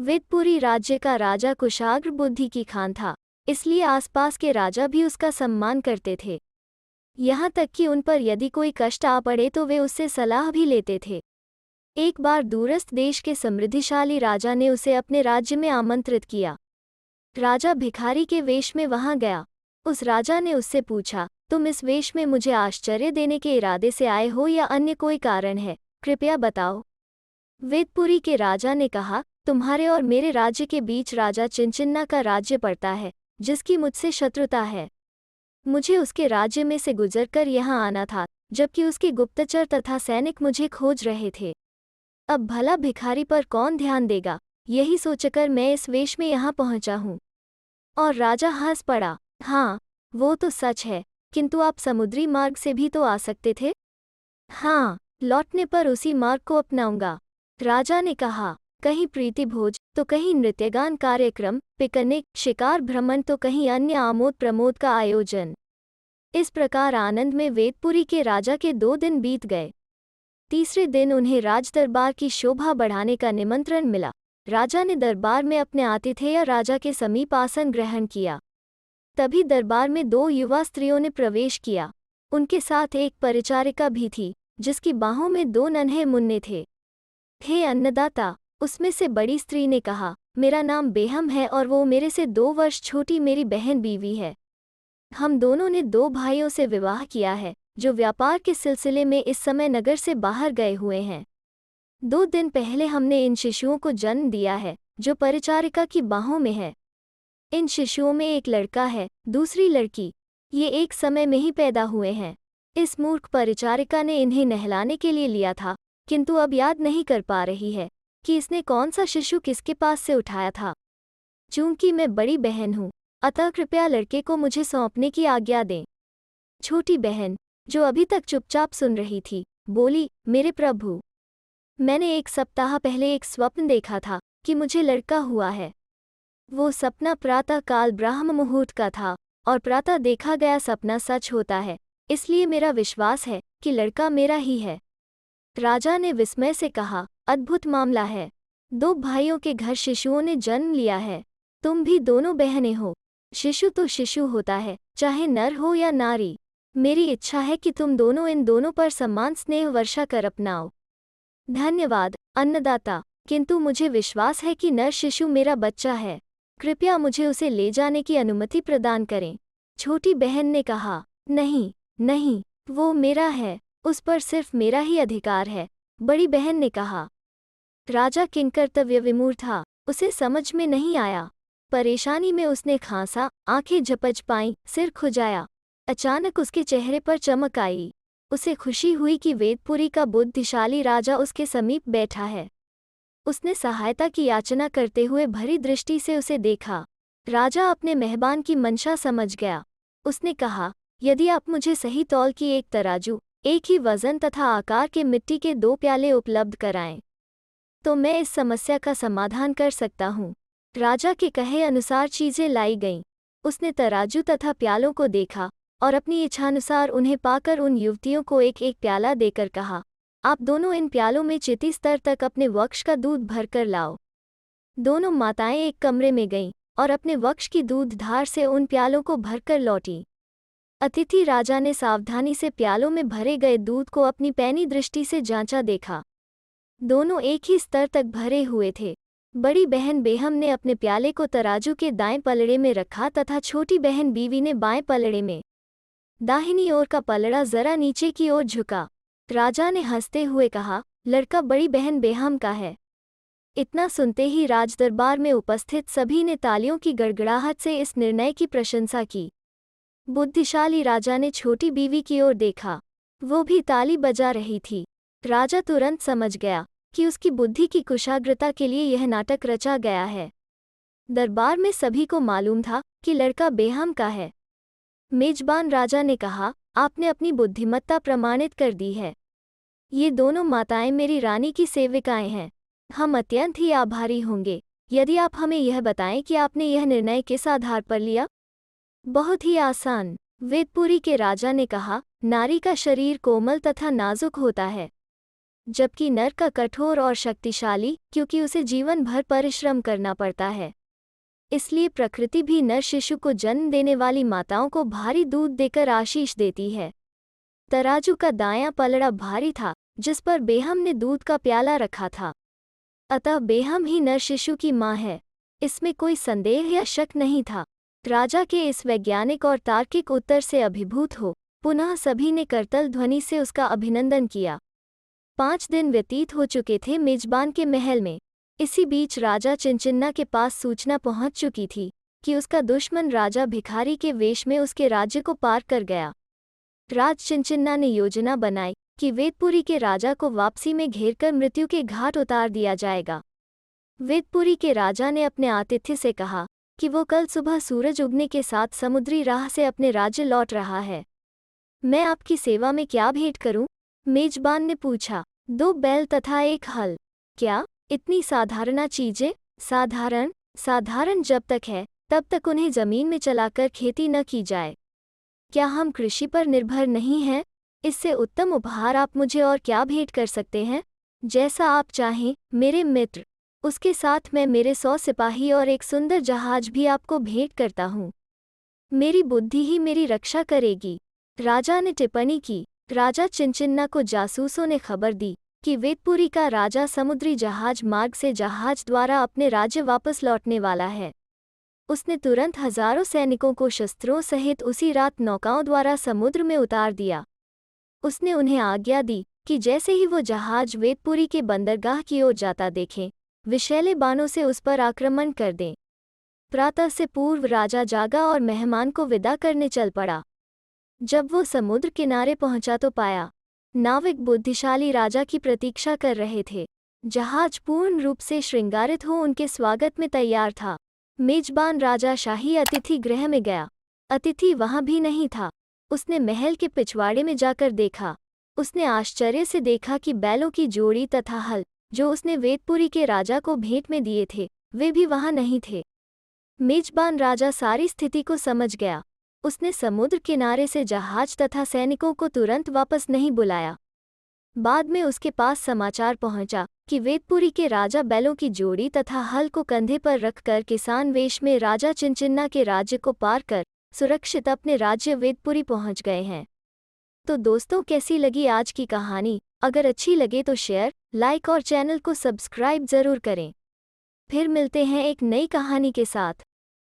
वेदपुरी राज्य का राजा कुशाग्र बुद्धि की खान था, इसलिए आसपास के राजा भी उसका सम्मान करते थे। यहाँ तक कि उन पर यदि कोई कष्ट आ पड़े तो वे उससे सलाह भी लेते थे। एक बार दूरस्थ देश के समृद्धिशाली राजा ने उसे अपने राज्य में आमंत्रित किया। राजा भिखारी के वेश में वहां गया। उस राजा ने उससे पूछा, तुम इस वेश में मुझे आश्चर्य देने के इरादे से आए हो या अन्य कोई कारण है? कृपया बताओ। वेदपुरी के राजा ने कहा, तुम्हारे और मेरे राज्य के बीच राजा चिनचिन्ना का राज्य पड़ता है, जिसकी मुझसे शत्रुता है। मुझे उसके राज्य में से गुजरकर यहाँ आना था, जबकि उसके गुप्तचर तथा सैनिक मुझे खोज रहे थे। अब भला भिखारी पर कौन ध्यान देगा, यही सोचकर मैं इस वेश में यहाँ पहुँचा हूँ। और राजा हंस पड़ा। हाँ, वो तो सच है, किंतु आप समुद्री मार्ग से भी तो आ सकते थे। हाँ, लौटने पर उसी मार्ग को अपनाऊंगा। राजा ने कहा, कहीं प्रीति भोज तो कहीं नृत्यगान कार्यक्रम, पिकनिक, शिकार भ्रमण तो कहीं अन्य आमोद प्रमोद का आयोजन। इस प्रकार आनंद में वेदपुरी के राजा के 2 दिन बीत गए। तीसरे दिन उन्हें राजदरबार की शोभा बढ़ाने का निमंत्रण मिला। राजा ने दरबार में अपने आतिथेय राजा के समीप आसन ग्रहण किया। तभी दरबार में 2 युवा स्त्रियों ने प्रवेश किया। उनके साथ एक परिचारिका भी थी, जिसकी बाहों में 2 नन्हे मुन्ने थे। हे अन्नदाता, उसमें से बड़ी स्त्री ने कहा, मेरा नाम बेहम है और वो मेरे से 2 वर्ष छोटी मेरी बहन बीवी है। हम दोनों ने 2 भाइयों से विवाह किया है, जो व्यापार के सिलसिले में इस समय नगर से बाहर गए हुए हैं। 2 दिन पहले हमने इन शिशुओं को जन्म दिया है, जो परिचारिका की बाहों में है। इन शिशुओं में एक लड़का है, दूसरी लड़की। ये एक समय में ही पैदा हुए हैं। इस मूर्ख परिचारिका ने इन्हें नहलाने के लिए लिया था, किंतु अब याद नहीं कर पा रही है कि इसने कौन सा शिशु किसके पास से उठाया था। चूंकि मैं बड़ी बहन हूँ, अतः कृपया लड़के को मुझे सौंपने की आज्ञा दें। छोटी बहन, जो अभी तक चुपचाप सुन रही थी, बोली, मेरे प्रभु, मैंने 1 सप्ताह पहले एक स्वप्न देखा था कि मुझे लड़का हुआ है। वो सपना प्रातः काल ब्राह्म मुहूर्त का था, और प्रातः देखा गया सपना सच होता है, इसलिए मेरा विश्वास है कि लड़का मेरा ही है। राजा ने विस्मय से कहा, अद्भुत मामला है। 2 भाइयों के घर शिशुओं ने जन्म लिया है। तुम भी दोनों बहनें हो। शिशु तो शिशु होता है, चाहे नर हो या नारी। मेरी इच्छा है कि तुम दोनों इन दोनों पर समान स्नेह वर्षा कर अपनाओ। धन्यवाद अन्नदाता, किंतु मुझे विश्वास है कि नर शिशु मेरा बच्चा है। कृपया मुझे उसे ले जाने की अनुमति प्रदान करें। छोटी बहन ने कहा, नहीं नहीं, वो मेरा है, उस पर सिर्फ मेरा ही अधिकार है। बड़ी बहन ने कहा। राजा किंकर्तव्य विमूढ़ था, उसे समझ में नहीं आया। परेशानी में उसने खांसा, आंखें झपझ पाईं, सिर खुजाया। अचानक उसके चेहरे पर चमक आई। उसे खुशी हुई कि वेदपुरी का बुद्धिशाली राजा उसके समीप बैठा है। उसने सहायता की याचना करते हुए भरी दृष्टि से उसे देखा। राजा अपने मेहमान की मंशा समझ गया। उसने कहा, यदि आप मुझे सही तौल की एक तराजू, एक ही वजन तथा आकार के मिट्टी के 2 प्याले उपलब्ध कराएं, तो मैं इस समस्या का समाधान कर सकता हूँ। राजा के कहे अनुसार चीजें लाई गईं। उसने तराजू तथा प्यालों को देखा और अपनी इच्छानुसार उन्हें पाकर उन युवतियों को एक एक प्याला देकर कहा, आप दोनों इन प्यालों में चिति स्तर तक अपने वक्ष का दूध भरकर लाओ। दोनों माताएं एक कमरे में गईं और अपने वक्ष की दूध धार से उन प्यालों को भरकर लौटी। अतिथि राजा ने सावधानी से प्यालों में भरे गए दूध को अपनी पैनी दृष्टि से जांचा देखा। दोनों एक ही स्तर तक भरे हुए थे। बड़ी बहन बेहम ने अपने प्याले को तराजू के दाएं पलड़े में रखा तथा छोटी बहन बीवी ने बाएं पलड़े में। दाहिनी ओर का पलड़ा जरा नीचे की ओर झुका। राजा ने हंसते हुए कहा, लड़का बड़ी बहन बेहम का है। इतना सुनते ही राजदरबार में उपस्थित सभी ने तालियों की गड़गड़ाहट से इस निर्णय की प्रशंसा की। बुद्धिशाली राजा ने छोटी बीवी की ओर देखा, वो भी ताली बजा रही थी। राजा तुरंत समझ गया कि उसकी बुद्धि की कुशाग्रता के लिए यह नाटक रचा गया है। दरबार में सभी को मालूम था कि लड़का बेहम का है। मेजबान राजा ने कहा, आपने अपनी बुद्धिमत्ता प्रमाणित कर दी है। ये दोनों माताएं मेरी रानी की सेविकाएं हैं। हम अत्यंत ही आभारी होंगे यदि आप हमें यह बताएं कि आपने यह निर्णय किस आधार पर लिया। बहुत ही आसान, वेदपुरी के राजा ने कहा, नारी का शरीर कोमल तथा नाजुक होता है। जबकि नर का कठोर और शक्तिशाली, क्योंकि उसे जीवन भर परिश्रम करना पड़ता है। इसलिए प्रकृति भी नर शिशु को जन्म देने वाली माताओं को भारी दूध देकर आशीष देती है। तराजू का दायां पलड़ा भारी था, जिस पर बेहम ने दूध का प्याला रखा था। अतः बेहम ही नर शिशु की मां है, इसमें कोई संदेह या शक नहीं था। राजा के इस वैज्ञानिक और तार्किक उत्तर से अभिभूत हो पुनः सभी ने करतल ध्वनि से उसका अभिनंदन किया। 5 दिन व्यतीत हो चुके थे मेजबान के महल में। इसी बीच राजा चिनचिन्ना के पास सूचना पहुंच चुकी थी कि उसका दुश्मन राजा भिखारी के वेश में उसके राज्य को पार कर गया। राज चिनचिन्ना ने योजना बनाई कि वेदपुरी के राजा को वापसी में घेरकर मृत्यु के घाट उतार दिया जाएगा। वेदपुरी के राजा ने अपने आतिथ्य से कहा कि वो कल सुबह सूरज उगने के साथ समुद्री राह से अपने राज्य लौट रहा है। मैं आपकी सेवा में क्या भेंट करूं? मेजबान ने पूछा। 2 बैल तथा 1 हल। क्या इतनी साधारण चीजें? साधारण जब तक है तब तक उन्हें जमीन में चलाकर खेती न की जाए। क्या हम कृषि पर निर्भर नहीं हैं? इससे उत्तम उपहार आप मुझे और क्या भेंट कर सकते हैं? जैसा आप चाहें मेरे मित्र। उसके साथ मैं मेरे 100 सिपाही और एक सुंदर जहाज भी आपको भेंट करता हूँ। मेरी बुद्धि ही मेरी रक्षा करेगी, राजा ने टिप्पणी की। राजा चिनचिन्ना को जासूसों ने खबर दी कि वेदपुरी का राजा समुद्री जहाज मार्ग से जहाज द्वारा अपने राज्य वापस लौटने वाला है। उसने तुरंत हजारों सैनिकों को शस्त्रों सहित उसी रात नौकाओं द्वारा समुद्र में उतार दिया। उसने उन्हें आज्ञा दी कि जैसे ही वो जहाज वेदपुरी के बंदरगाह की ओर जाता देखें, विषैले बाणों से उस पर आक्रमण कर दें। प्रातः से पूर्व राजा जागा और मेहमान को विदा करने चल पड़ा। जब वो समुद्र किनारे पहुंचा तो पाया नाविक बुद्धिशाली राजा की प्रतीक्षा कर रहे थे। जहाज पूर्ण रूप से श्रृंगारित हो उनके स्वागत में तैयार था। मेजबान राजा शाही अतिथि गृह में गया। अतिथि वहां भी नहीं था। उसने महल के पिछवाड़े में जाकर देखा। उसने आश्चर्य से देखा कि बैलों की जोड़ी तथा हल जो उसने वेदपुरी के राजा को भेंट में दिए थे, वे भी वहां नहीं थे। मेजबान राजा सारी स्थिति को समझ गया। उसने समुद्र किनारे से जहाज तथा सैनिकों को तुरंत वापस नहीं बुलाया। बाद में उसके पास समाचार पहुंचा कि वेदपुरी के राजा बैलों की जोड़ी तथा हल को कंधे पर रखकर किसान वेश में राजा चिनचिन्ना के राज्य को पार कर सुरक्षित अपने राज्य वेदपुरी पहुंच गए हैं। तो दोस्तों, कैसी लगी आज की कहानी? अगर अच्छी लगे तो शेयर, लाइक और चैनल को सब्सक्राइब जरूर करें। फिर मिलते हैं एक नई कहानी के साथ।